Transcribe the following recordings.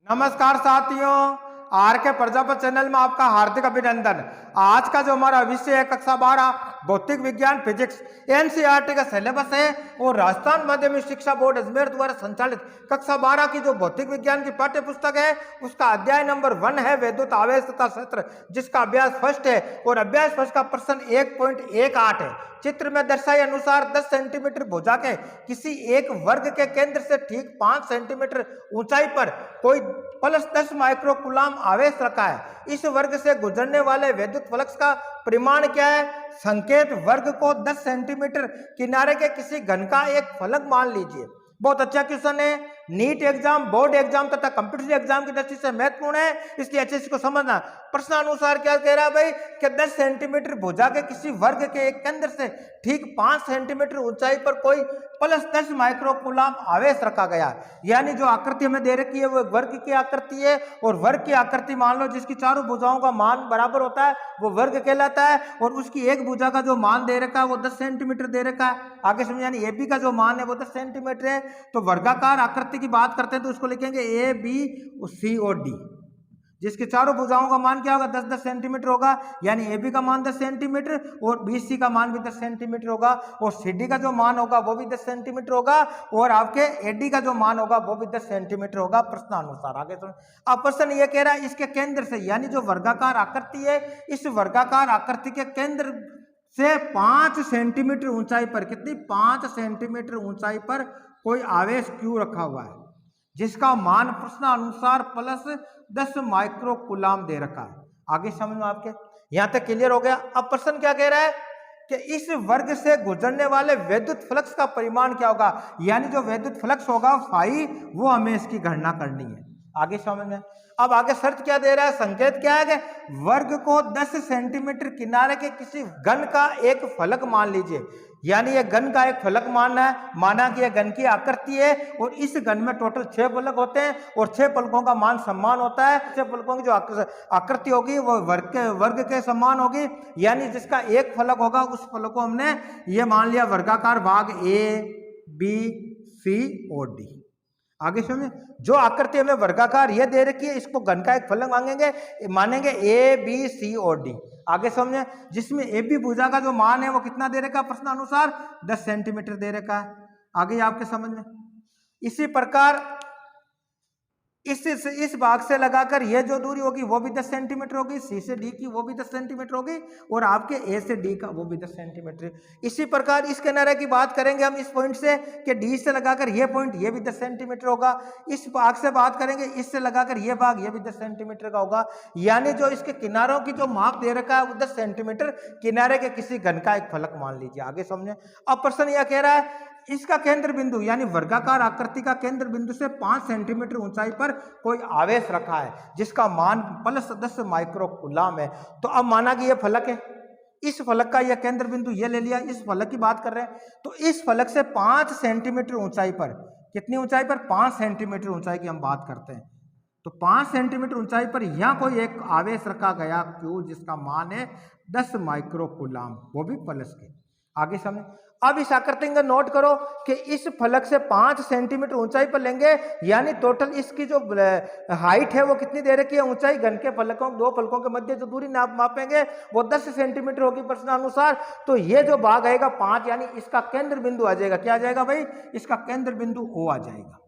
नमस्कार साथियों, आर के प्रजापत चैनल में आपका हार्दिक अभिनंदन। आज का जो हमारा विषय है कक्षा 12 भौतिक विज्ञान फिजिक्स एनसीईआरटी का सिलेबस है और राजस्थान माध्यमिक शिक्षा बोर्ड अजमेर द्वारा संचालित कक्षा 12 की जो भौतिक विज्ञान की पाठ्य पुस्तक है उसका अध्याय नंबर 1 है वैद्युत आवेश तथा क्षेत्र, जिसका अभ्यास फर्स्ट है और अभ्यास फर्स्ट का प्रश्न 1.18 है। चित्र में दर्शाए अनुसार 10 सेंटीमीटर भुजा के किसी एक वर्ग के केंद्र से ठीक 5 सेंटीमीटर ऊंचाई पर कोई +10 माइक्रोकूलाम आवेश रखा है। इस वर्ग से गुजरने वाले वैद्युत फ्लक्स का परिमाण क्या है? संकेत वर्ग को 10 सेंटीमीटर किनारे के किसी घन का एक फलक मान लीजिए। बहुत अच्छा क्वेश्चन है, नीट एग्जाम, बोर्ड एग्जाम तथा कंप्यूटर एग्जाम की दृष्टि से महत्वपूर्ण है, इसलिए अच्छे से इसको समझना। प्रश्नानुसार क्या कह रहा है भाई कि 10 सेंटीमीटर भुजा के किसी वर्ग के एक केंद्र से ठीक 5 सेंटीमीटर ऊंचाई पर कोई +10 माइक्रोकूलाम आवेश रखा गया। यानी जो आकृति हमें दे रखी है वो वर्ग की आकृति है और वर्ग की आकृति मान लो जिसकी चारों भुजाओं का मान बराबर होता है वो वर्ग कहलाता है और उसकी एक भुजा का जो मान दे रखा है वो 10 सेंटीमीटर दे रखा है। आगे समझ, यानी ए बी का जो मान है वो 10 सेंटीमीटर है। तो वर्गाकार आकृति की बात करते हैं तो उसको लिखेंगे ए बी सी और डी, जिसके चारों भुजाओं का मान क्या होगा? 10-10 सेंटीमीटर होगा। यानी ए बी का मान 10 सेंटीमीटर और बी सी का मान भी 10 सेंटीमीटर होगा और सी डी का जो मान होगा वो भी 10 सेंटीमीटर होगा और आपके ए डी का जो मान होगा वो भी 10 सेंटीमीटर होगा प्रश्नानुसार। आगे सुन, अब प्रश्न ये कह रहा है इसके केंद्र से, यानी जो वर्गाकार आकृति है इस वर्गाकार आकृति के केंद्र से 5 सेंटीमीटर ऊंचाई पर, कितनी? 5 सेंटीमीटर ऊंचाई पर कोई आवेश क्यों रखा हुआ है जिसका मान प्रश्नानुसार +10 माइक्रोकूलाम दे रखा है। आगे समझ में आपके यहां तक क्लियर हो गया। अब प्रश्न क्या कह रहा है कि इस वर्ग से गुजरने वाले वैद्युत फ्लक्स का परिमाण क्या होगा, यानी जो वैद्युत फ्लक्स होगा फाई, वो हमें इसकी गणना करनी है। आगे समझ में। अब आगे शर्त क्या दे रहा है, संकेत क्या है कि वर्ग को 10 सेंटीमीटर किनारे के किसी घन का एक फलक मान लीजिए। यानी ये घन का एक फलक मानना है, माना कि यह घन की आकृति है और इस घन में टोटल 6 फलक होते हैं और 6 फलकों का मान समान होता है। 6 फलकों की जो आकृति होगी वो वर्ग के समान होगी। यानी जिसका एक फलक होगा उस फलक को हमने ये मान लिया वर्गाकार भाग ए बी सी और डी। आगे समझे, जो आकृति हमें वर्गाकार ये दे रखी है इसको घन का एक फलक मानेंगे ए बी सी और डी। आगे समझे, जिसमें ए बी भुजा का जो मान है वो कितना दे रखा है प्रश्न अनुसार? 10 सेंटीमीटर दे रखा है। आगे आपके समझ में। इसी प्रकार इस भाग से लगाकर यह जो दूरी होगी वो भी 10 सेंटीमीटर होगी, सी से डी की वो भी 10 सेंटीमीटर होगी और आपके ए से डी का वो भी 10 सेंटीमीटर। इसी प्रकार इस किनारे की बात करेंगे हम इस पॉइंट से कि डी से लगाकर ये पॉइंट ये भी 10 सेंटीमीटर होगा। इस भाग से बात करेंगे इससे लगाकर ये भाग ये भी 10 सेंटीमीटर का होगा। यानी जो इसके किनारों की जो माप दे रखा है वो 10 सेंटीमीटर किनारे के किसी घन का एक फलक मान लीजिए। आगे समझे। अब प्रश्न यह कह रहा है इसका केंद्र बिंदु, यानी वर्गाकार आकृति का केंद्र बिंदु से 5 सेंटीमीटर ऊंचाई पर कोई आवेश रखा है जिसका मान +10 माइक्रोकूलाम है। तो अब माना कि यह फलक है, इस फलक का यह केंद्र बिंदु ये ले लिया, इस फलक की बात कर रहे हैं। तो इस फलक से 5 सेंटीमीटर ऊंचाई पर, कितनी ऊंचाई पर? 5 सेंटीमीटर ऊंचाई की हम बात करते हैं। तो 5 सेंटीमीटर ऊंचाई पर यहां कोई एक आवेश रखा गया क्यों, जिसका मान है 10 माइक्रोकूलाम, वो भी प्लस के। आगे समझ। अब इस आकृति को नोट करो कि इस फलक से 5 सेंटीमीटर ऊंचाई पर लेंगे, यानी टोटल इसकी जो हाइट है वो कितनी दे रखी है ऊंचाई, घन के फलकों, 2 फलकों के मध्य जो दूरी मापेंगे वो 10 सेंटीमीटर होगी प्रश्नानुसार। तो ये जो भाग आएगा 5, यानी इसका केंद्र बिंदु आ जाएगा। क्या आ जाएगा भाई? इसका केंद्र बिंदु ओ आ जाएगा।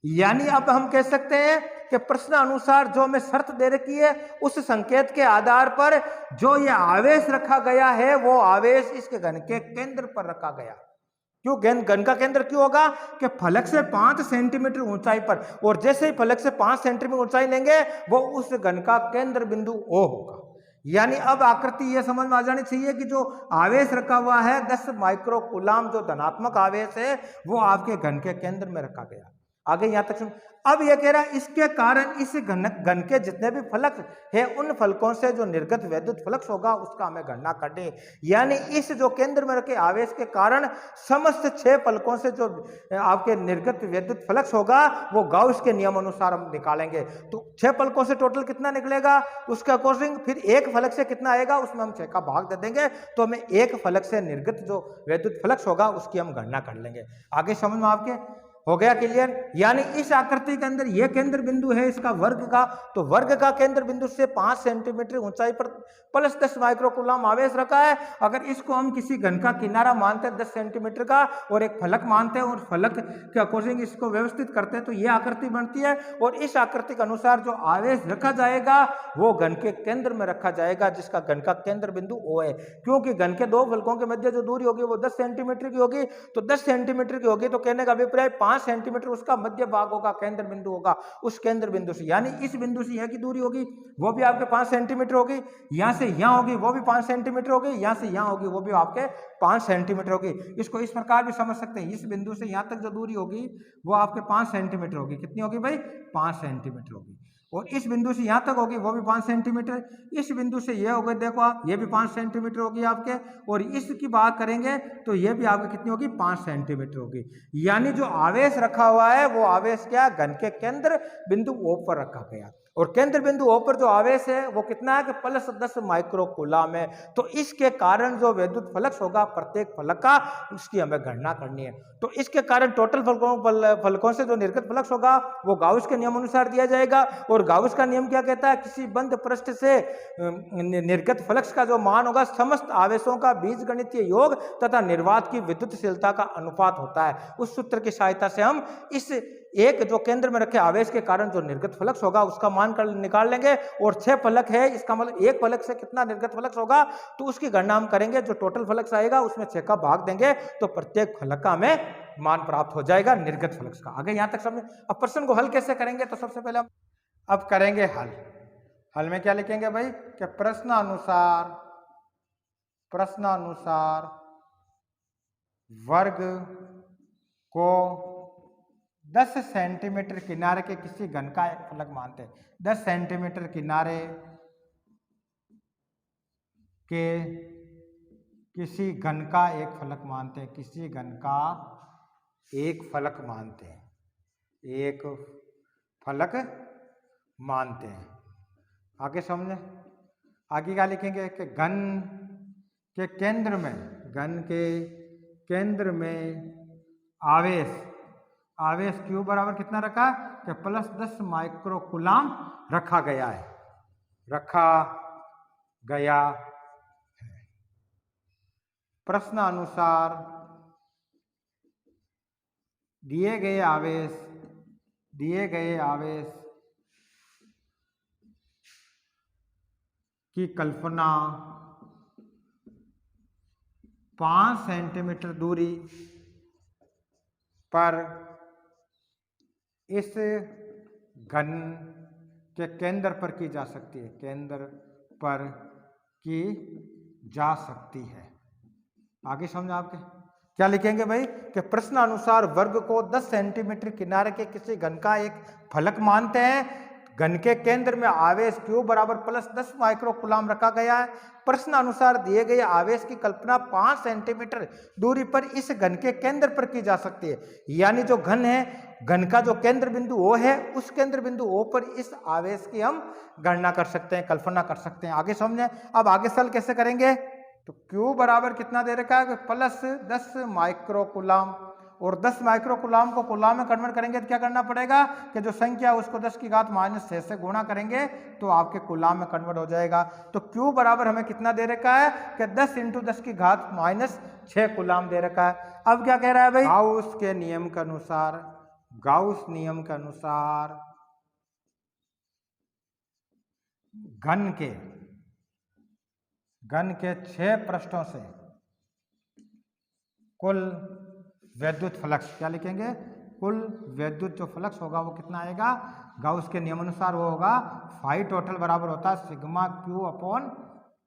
यानी अब हम कह सकते हैं कि प्रश्न अनुसार जो हमें शर्त दे रखी है उस संकेत के आधार पर जो ये आवेश रखा गया है वो आवेश इसके घन के केंद्र पर रखा गया। क्यों? घन का केंद्र क्यों होगा कि फलक से 5 सेंटीमीटर ऊंचाई पर, और जैसे ही फलक से 5 सेंटीमीटर ऊंचाई लेंगे वो उस घन का केंद्र बिंदु ओ होगा। यानी अब आकृति ये समझ में आ जानी चाहिए कि जो आवेश रखा हुआ है 10 माइक्रोकूलाम, जो धनात्मक आवेश है वो आपके घन के केंद्र में रखा गया। आगे यहां तक सुन। अब यह कह रहा है इसके कारण इस घन के जितने भी फलक है उन फलकों से जो निर्गत वैद्युत फ्लक्स होगा उसका हमें गणना करनी। यानी इस जो केंद्र में रखे आवेश के कारण समस्त 6 फलकों से जो आपके निर्गत वैद्युत फ्लक्स होगा वो गाउस के नियम अनुसार हम निकालेंगे। तो 6 फलकों से टोटल कितना निकलेगा उसके अकॉर्डिंग फिर एक फलक से कितना आएगा उसमें हम 6 का भाग दे देंगे, तो हमें एक फलक से निर्गत जो वैद्युत फ्लक्स होगा उसकी हम गणना कर लेंगे। आगे समझ में आपके हो गया क्लियर। यानी इस आकृति के अंदर ये केंद्र बिंदु है इसका वर्ग का, तो वर्ग का केंद्र बिंदु से 5 सेंटीमीटर ऊंचाई पर प्लस 10 माइक्रोकूलम आवेश रखा है। अगर इसको हम किसी घन का किनारा मानते हैं 10 सेंटीमीटर का और एक फलक मानते हैं और फलक के अकॉर्डिंग इसको व्यवस्थित करते हैं तो ये आकृति बनती है। और इस आकृति के अनुसार जो आवेश रखा जाएगा वो घन के केंद्र में रखा जाएगा, जिसका घन का केंद्र बिंदु O है। क्योंकि घन के दो फलकों के मध्य जो दूरी होगी वो 10 सेंटीमीटर की होगी, तो 10 सेंटीमीटर की होगी तो कहने का अभिप्राय 5 सेंटीमीटर उसका मध्य भाग होगा, केंद्र बिंदु होगा। उस केंद्र बिंदु से यानी इस बिंदु से यहाँ की दूरी होगी वो भी आपके 5 सेंटीमीटर होगी, यहाँ से यहाँ होगी वो भी 5 सेंटीमीटर होगी, यहाँ से यहाँ होगी वो भी आपके 5 सेंटीमीटर होगी। इसको इस प्रकार भी समझ सकते हैं, इस बिंदु से यहाँ तक जो दूरी होगी वो आपके 5 सेंटीमीटर होगी। कितनी होगी भाई? 5 सेंटीमीटर होगी। और इस बिंदु से यहाँ तक होगी वो भी 5 सेंटीमीटर। इस बिंदु से ये हो गए, देखो आप, ये भी 5 सेंटीमीटर होगी आपके। और इसकी बात करेंगे तो ये भी आपके कितनी होगी? 5 सेंटीमीटर होगी। यानी जो आवेश रखा हुआ है वो आवेश क्या? घन के केंद्र बिंदु O पर रखा गया। और केंद्र बिंदु O पर जो आवेश है वो कितना है कि प्लस 10 माइक्रोकूलम है। तो इसके कारण जो विद्युत फ्लक्स होगा प्रत्येक फलक का, उसकी हमें गणना करनी है। तो इसके कारण टोटल फलकों से जो निर्गत फ्लक्स होगा वो गाउस के नियम अनुसार दिया जाएगा। और गाउस का नियम क्या कहता है? किसी बंद पृष्ठ से निर्गत फ्लक्स का जो मान होगा समस्त आवेशों का बीजगणितीय योग तथा निर्वात की विद्युतशीलता का अनुपात होता है। उस सूत्र की सहायता से हम इस एक जो केंद्र में रखे आवेश के कारण जो निर्गत फ्लक्स होगा उसका मान निकाल लेंगे। और 6 फलक है, इसका मतलब एक फलक से कितना निर्गत फ्लक्स होगा तो उसकी गणना हम करेंगे। जो टोटल फ्लक्स आएगा उसमें 6 का भाग देंगे तो प्रत्येक फलक का हमें मान प्राप्त हो जाएगा निर्गत फ्लक्स का। आगे यहां तक समझे। अब प्रश्न को हल कैसे करेंगे? तो सबसे पहले हम अब करेंगे हल। हल में क्या लिखेंगे भाई? कि प्रश्नानुसार वर्ग को 10 सेंटीमीटर किनारे के किसी घन का एक फलक मानते हैं। 10 सेंटीमीटर किनारे के किसी घन का एक फलक मानते हैं। किसी घन का एक फलक मानते हैं। एक फलक मानते हैं। आगे समझे। आगे क्या लिखेंगे कि घन के केंद्र में आवेश Q बराबर कितना रखा कि प्लस 10 माइक्रोकूलम रखा गया है। प्रश्नानुसार दिए गए आवेश की कल्पना 5 सेंटीमीटर दूरी पर इस घन के केंद्र पर की जा सकती है। आगे समझ आपके क्या लिखेंगे भाई कि प्रश्नानुसार वर्ग को 10 सेंटीमीटर किनारे के किसी घन का एक फलक मानते हैं। घन के केंद्र में आवेश Q बराबर प्लस 10 माइक्रोकूलम रखा गया है। प्रश्न अनुसार दिए गए आवेश की कल्पना 5 सेंटीमीटर दूरी पर इस घन के केंद्र पर की जा सकती है। यानी जो घन है, घन का जो केंद्र बिंदु O है, उस केंद्र बिंदु O पर इस आवेश की हम गणना कर सकते हैं, कल्पना कर सकते हैं। आगे समझे। अब आगे सल कैसे करेंगे? तो Q बराबर कितना दे रखा है? Plus 10 microcoulomb. और 10 माइक्रोकूलम को कूलम में कन्वर्ट करेंगे तो क्या करना पड़ेगा कि जो संख्या है उसको 10 की घात -6 से गुणा करेंगे तो आपके कूलम में कन्वर्ट हो जाएगा। तो Q बराबर हमें कितना दे रखा है कि 10 × 10 की घात -6 कूलम दे रखा है। अब क्या कह रहा है भाई? गाउस नियम के अनुसार घन के 6 पृष्ठों से कुल विद्युत फ्लक्स, क्या लिखेंगे? कुल विद्युत जो फ्लक्स होगा वो कितना आएगा? गाउस के नियम अनुसार वो होगा फाई टोटल बराबर होता है sigma Q upon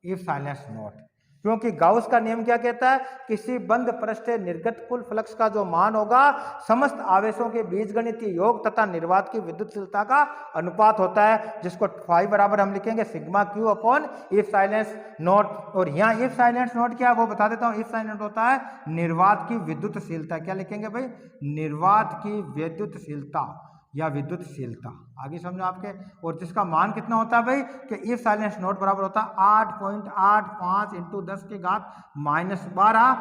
epsilon not. क्योंकि गाउस का नियम क्या कहता है? किसी बंद पृष्ठ से निर्गत कुल फ्लक्स का जो मान होगा समस्त आवेशों के बीजगणितीय योग तथा निर्वात की विद्युतशीलता का अनुपात होता है, जिसको फाई बराबर हम लिखेंगे sigma Q upon epsilon not. और यहाँ एप्सिलॉन नॉट क्या वो बता देता हूँ। एप्सिलॉन नॉट होता है निर्वात की विद्युतशीलता। क्या लिखेंगे भाई? निर्वात की विद्युतशीलता या विद्युतशीलता। आगे समझो आपके। और जिसका मान कितना होता है भाई कि एप्सिलॉन नॉट बराबर होता है 8.85 × 10 की घात -12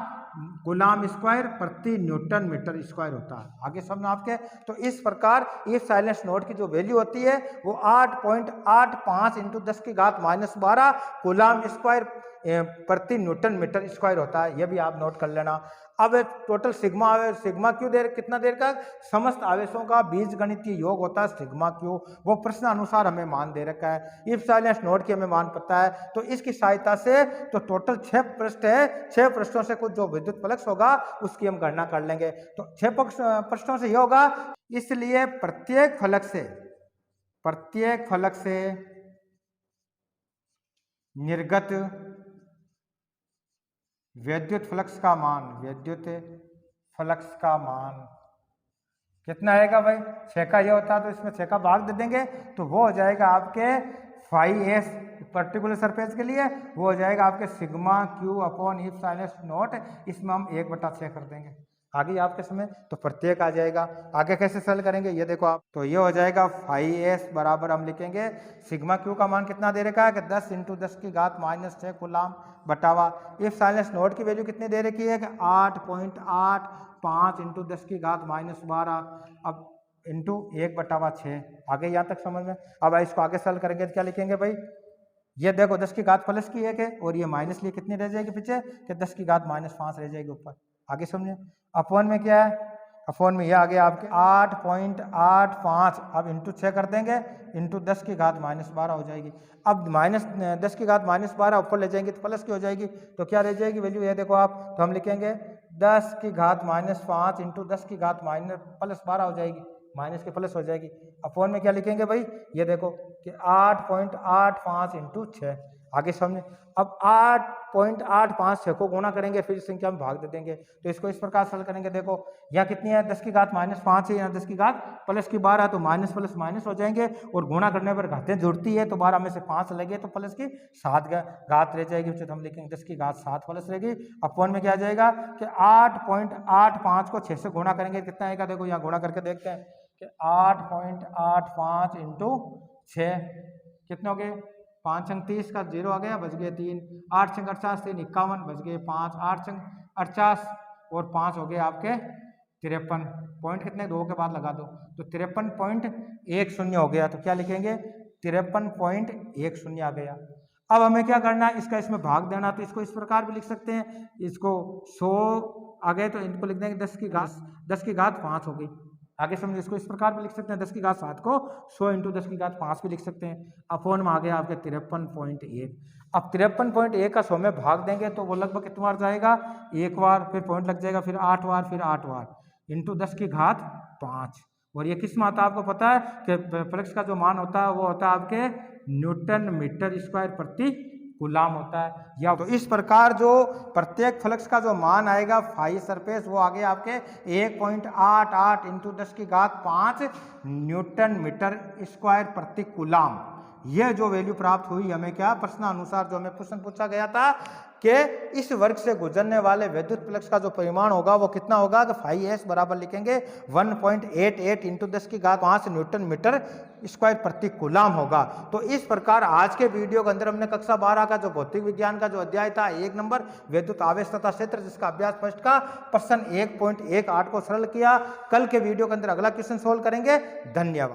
कूलाम स्क्वायर प्रति न्यूटन मीटर स्क्वायर होता है। आगे समझना आपके। तो इस प्रकार इफ साइलेंस नोड की जो वैल्यू होती है वो 8.85 इंटू 10⁻12 कूलाम स्क्वायर प्रति न्यूटन मीटर स्क्वायर होता है। ये भी आप नोट कर लेना। अब टोटल सिग्मा क्यू कितना देर का समस्त आवेशों का बीजगणितीय योग होता है सिग्मा क्यू। वो प्रश्न अनुसार हमें मान दे रखा है। इफ साइलेंस नोड की हमें मान पता है तो इसकी सहायता से तो टोटल 6 पृष्ठ है, 6 पृष्ठों से कुछ जो विद्युत फ्लक्स होगा उसकी हम गणना कर लेंगे। तो 6 पृष्ठों से ये होगा, इसलिए प्रत्येक फलक से निर्गत विद्युत फ्लक्स का मान कितना आएगा भाई? 6 का ये होता है तो इसमें 6 का भाग दे देंगे तो वो हो जाएगा आपके फाई एस पर्टिकुलर सरफेस के लिए वो हो जाएगा आपके sigma Q upon if silence note. इसमें हम 1/6 कर देंगे। आगे आपके समय तो प्रत्येक आ जाएगा। आगे कैसे सरल करेंगे ये देखो आप। तो ये हो जाएगा फाई एस बराबर हम लिखेंगे सिग्मा क्यू का मान कितना दे रखा है कि 10 इंटू 10⁻⁻6 कूलाम बटावा इफ साइलेंस नोड की वैल्यू कितनी दे रखी है कि 8.85 इंटू 10⁻12 अब इंटू 1/6। आगे यहाँ तक समझ में। अब इसको आगे सरल करेंगे तो क्या लिखेंगे भाई? ये देखो 10 प्लस की 1 है और ये माइनस लिए कितनी रह जाएगी पीछे कि 10⁻5 रह जाएगी ऊपर। आगे समझे। अपॉन में क्या है? अपॉन में ये आ गया आपके 8.85 अब इंटू 6 कर देंगे इंटू 10⁻12 हो जाएगी। अब माइनस 10⁻12 ऊपर ले जाएंगे तो प्लस की हो जाएगी तो क्या रह जाएगी वैल्यू? ये देखो आप। तो हम लिखेंगे 10⁻5 इंटू 10⁻12 हो जाएगी, माइनस के प्लस हो जाएगी। अपॉन में क्या लिखेंगे भाई? ये देखो कि 8.85 इंटू 6। आगे समझे। अब 8.85 6 को गुणा करेंगे फिर संख्या में भाग दे देंगे तो इसको इस प्रकार सरल करेंगे। देखो यहाँ कितनी है 10⁻5 है, यहाँ 10⁻+12 तो माइनस प्लस माइनस हो जाएंगे और गुणा करने पर घातें जुड़ती है तो 12 में से 5 लगे तो प्लस की 7 घात रह जाएगी। तो हम लिखेंगे 10⁻7 प्लस रहेगी। अपॉन में क्या आ जाएगा कि 8.85 को 6 से गुणा करेंगे कितना आएगा? देखो यहाँ गुणा करके देखते हैं कि 8.85 इंटू 6 कितने हो गए? 5 अंक 30 का 0 आ गया, बच गए 3। 8 छंग 48 3 51 बच गए 5। 8 छंग 48 और 5 हो गए आपके 53। पॉइंट कितने 2 के बाद लगा दो तो 53.10 हो गया। तो क्या लिखेंगे? 53.10 आ गया। अब हमें क्या करना है? इसका इसमें भाग देना। तो इसको इस प्रकार भी लिख सकते हैं। इसको 100 आ गए तो इनको लिख देंगे 10⁻5 हो गई। आगे समझिए। इसको इस प्रकार भी लिख सकते हैं 10⁻7 को 100 इंटू 10⁻5 भी लिख सकते हैं। अपॉन में आ गया आपके 53.1। अब 53.1 का 100 में भाग देंगे तो वो लगभग कितनी बार जाएगा? 1 बार, फिर पॉइंट लग जाएगा, फिर 8 बार, फिर 8 बार इंटू 10⁻5। और ये किस में आता है आपको पता है कि फ्लक्स का जो मान होता है वो होता है आपके न्यूटन मीटर स्क्वायर प्रति कूलाम होता है। या तो इस प्रकार जो प्रत्येक फ्लक्स का जो मान आएगा फाई सरफेस वो आगे आपके 1.88 इंटू 10⁻5 न्यूटन मीटर स्क्वायर प्रति कूलाम। यह जो वैल्यू प्राप्त हुई हमें क्या प्रश्न अनुसार जो हमें प्रश्न पूछा गया था कि इस वर्ग से गुजरने वाले विद्युत फ्लक्स का जो परिमाण होगा वो कितना होगा? कि फाई एस बराबर लिखेंगे 1.88 इंटू 10⁻5 न्यूटन मीटर स्क्वायर प्रति कूलाम होगा। तो इस प्रकार आज के वीडियो के अंदर हमने कक्षा 12 का जो भौतिक विज्ञान का जो अध्याय था 1 नंबर विद्युत आवेश तथा क्षेत्र जिसका अभ्यास फर्स्ट का प्रश्न 1.18 को सरल किया। कल के वीडियो के अंदर अगला क्वेश्चन सोल्व करेंगे। धन्यवाद।